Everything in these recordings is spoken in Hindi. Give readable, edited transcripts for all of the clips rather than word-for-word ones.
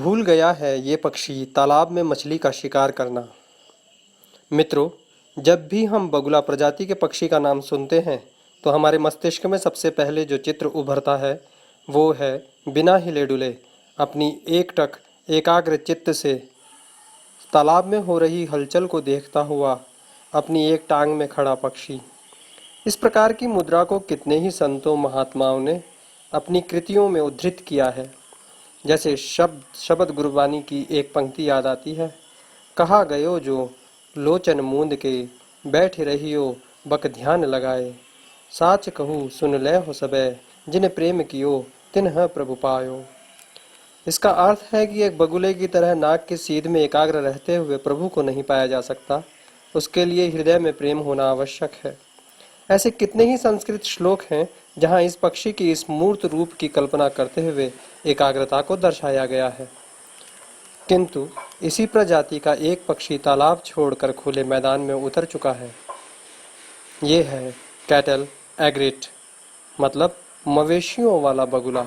भूल गया है ये पक्षी तालाब में मछली का शिकार करना। मित्रों, जब भी हम बगुला प्रजाति के पक्षी का नाम सुनते हैं तो हमारे मस्तिष्क में सबसे पहले जो चित्र उभरता है वो है बिना हिले डुले अपनी एकटक एकाग्र चित्त से तालाब में हो रही हलचल को देखता हुआ अपनी एक टांग में खड़ा पक्षी। इस प्रकार की मुद्रा को कितने ही संतों महात्माओं ने अपनी कृतियों में उद्धृत किया है। जैसे शब्द गुरबानी की एक पंक्ति याद आती है, कहा गयो जो लोचन मूंद के बैठ रहियो बक ध्यान लगाए, साच कहूँ सुन ले हो सबे जिन प्रेम कियो तिन्ह प्रभु पायो। इसका अर्थ है कि एक बगुले की तरह नाग के सीध में एकाग्र रहते हुए प्रभु को नहीं पाया जा सकता, उसके लिए हृदय में प्रेम होना आवश्यक है। ऐसे कितने ही संस्कृत श्लोक हैं जहाँ इस पक्षी की इस मूर्त रूप की कल्पना करते हुए एकाग्रता को दर्शाया गया है। किंतु इसी प्रजाति का एक पक्षी तालाब छोड़कर खुले मैदान में उतर चुका है। ये है कैटल एग्रेट, मतलब मवेशियों वाला बगुला।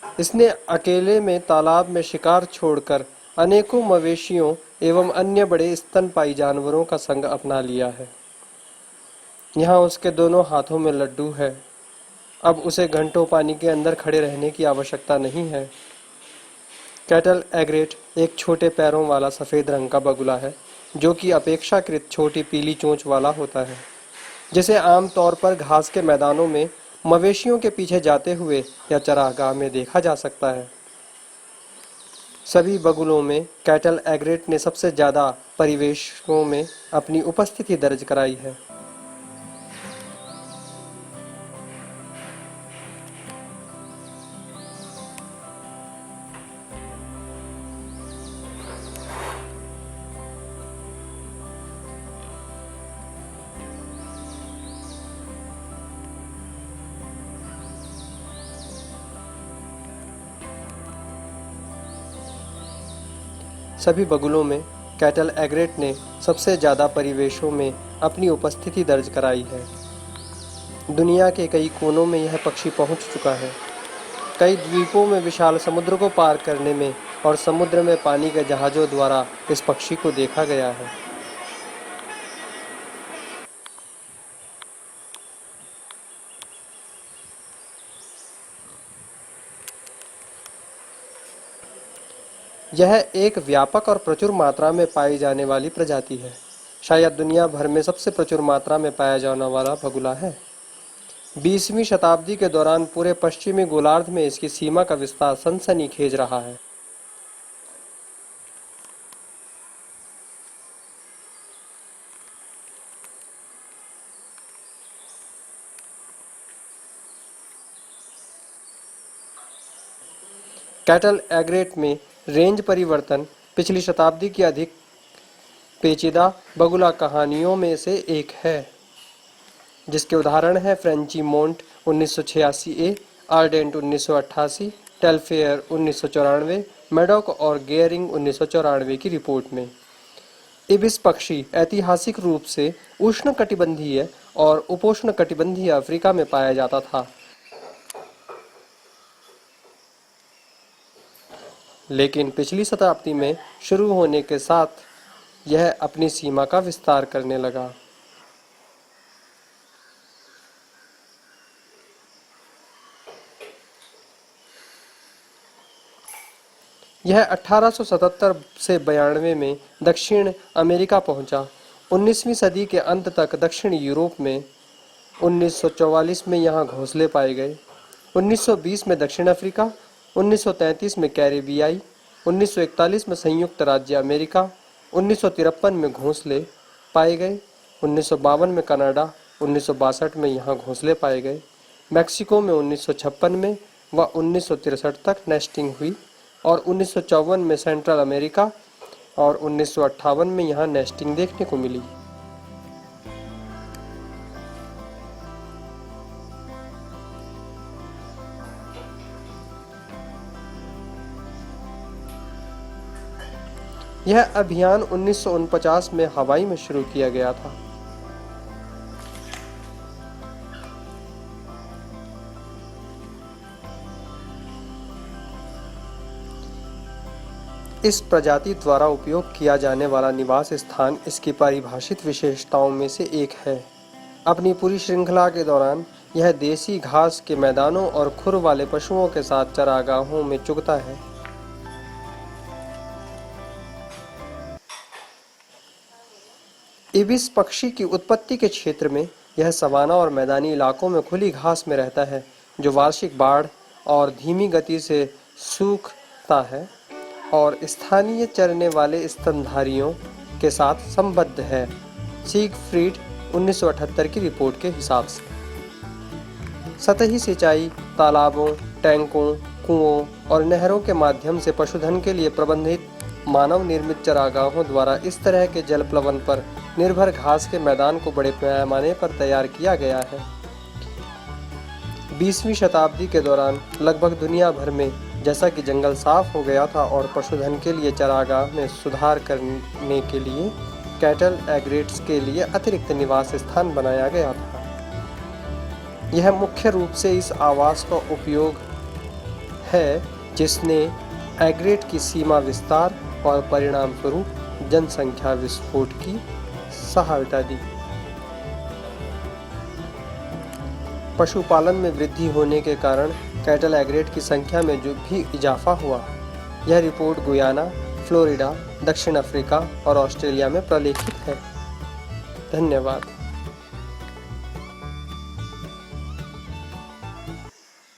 इसने अकेले में तालाब में शिकार छोड़कर अनेकों मवेशियों एवं अन्य बड़े स्तनपायी जानवरों का संग अपना लिया है। यहाँ उसके दोनों हाथों में लड्डू है। अब उसे घंटों पानी के अंदर खड़े रहने की आवश्यकता नहीं है। कैटल एग्रेट एक छोटे पैरों वाला सफ़ेद रंग का बगुला है जो कि अपेक्षाकृत छोटी पीली चोंच वाला होता है, जिसे आमतौर पर घास के मैदानों में मवेशियों के पीछे जाते हुए या चरागाह में देखा जा सकता है। सभी बगुलों में कैटल एग्रेट ने सबसे ज़्यादा परिवेशों में अपनी उपस्थिति दर्ज कराई है। सभी बगुलों में कैटल एग्रेट ने सबसे ज़्यादा परिवेशों में अपनी उपस्थिति दर्ज कराई है। दुनिया के कई कोनों में यह पक्षी पहुंच चुका है। कई द्वीपों में विशाल समुद्र को पार करने में और समुद्र में पानी के जहाज़ों द्वारा इस पक्षी को देखा गया है। यह एक व्यापक और प्रचुर मात्रा में पाई जाने वाली प्रजाति है। शायद दुनिया भर में सबसे प्रचुर मात्रा में पाया जाने वाला बगुला है। 20वीं शताब्दी के दौरान पूरे पश्चिमी गोलार्ध में इसकी सीमा का विस्तार सनसनीखेज रहा है। कैटल एग्रेट में रेंज परिवर्तन पिछली शताब्दी की अधिक पेचीदा बगुला कहानियों में से एक है, जिसके उदाहरण हैं फ्रेंची मोंट 1986 ए, आर्डेंट 1988, टेलफेयर 1994, मैडॉक और गेयरिंग 1994 की रिपोर्ट में। इबिस पक्षी ऐतिहासिक रूप से उष्णकटिबंधीय और उपोष्णकटिबंधीय अफ्रीका में पाया जाता था, लेकिन पिछली शताब्दी में शुरू होने के साथ यह अपनी सीमा का विस्तार करने लगा। यह 1877 से 92 में दक्षिण अमेरिका पहुंचा। 19वीं सदी के अंत तक दक्षिण यूरोप में, 1944 में यहाँ घोंसले पाए गए, 1920 में दक्षिण अफ्रीका, 1933 में कैरेबियाई, 1941 में संयुक्त राज्य अमेरिका, 1953 में घोंसले पाए गए, 1952 में कनाडा, 1962 में यहाँ घोंसले पाए गए, मैक्सिको में 1956 में व 1963 तक नेस्टिंग हुई और 1954 में सेंट्रल अमेरिका और 1958 में यहाँ नेस्टिंग देखने को मिली। यह अभियान 1949 में हवाई में शुरू किया गया था। इस प्रजाति द्वारा उपयोग किया जाने वाला निवास स्थान इसकी परिभाषित विशेषताओं में से एक है। अपनी पूरी श्रृंखला के दौरान यह देसी घास के मैदानों और खुर वाले पशुओं के साथ चरागाहों में चुगता है। इबिस पक्षी की उत्पत्ति के क्षेत्र में यह सवाना और मैदानी इलाकों में खुली घास में रहता है, जो वार्षिक बाढ़ और धीमी गति से सूखता है और स्थानीय चरने वाले स्तनधारियों के साथ संबद्ध है। सीगफ्रीड 1978 की रिपोर्ट के हिसाब से सतही सिंचाई, तालाबों, टैंकों, कुओं और नहरों के माध्यम से पशुधन के लिए प्रबंधित मानव निर्मित चरागाहों द्वारा इस तरह के जल प्लवन पर निर्भर घास के मैदान को बड़े पैमाने पर तैयार किया गया है। 20वीं शताब्दी के दौरान लगभग दुनिया भर में जैसा कि जंगल साफ हो गया था और पशुधन के लिए चरागाह में सुधार करने के लिए कैटल एग्रेट्स के लिए अतिरिक्त निवास स्थान बनाया गया था। यह मुख्य रूप से इस आवास का उपयोग है जिसने एग्रेट की सीमा विस्तार और परिणाम स्वरूप जनसंख्या विस्फोट की सहायता दी। पशुपालन में वृद्धि होने के कारण कैटल एग्रेट की संख्या में जो भी इजाफा हुआ, यह रिपोर्ट गुयाना, फ्लोरिडा, दक्षिण अफ्रीका और ऑस्ट्रेलिया में प्रलेखित है। धन्यवाद।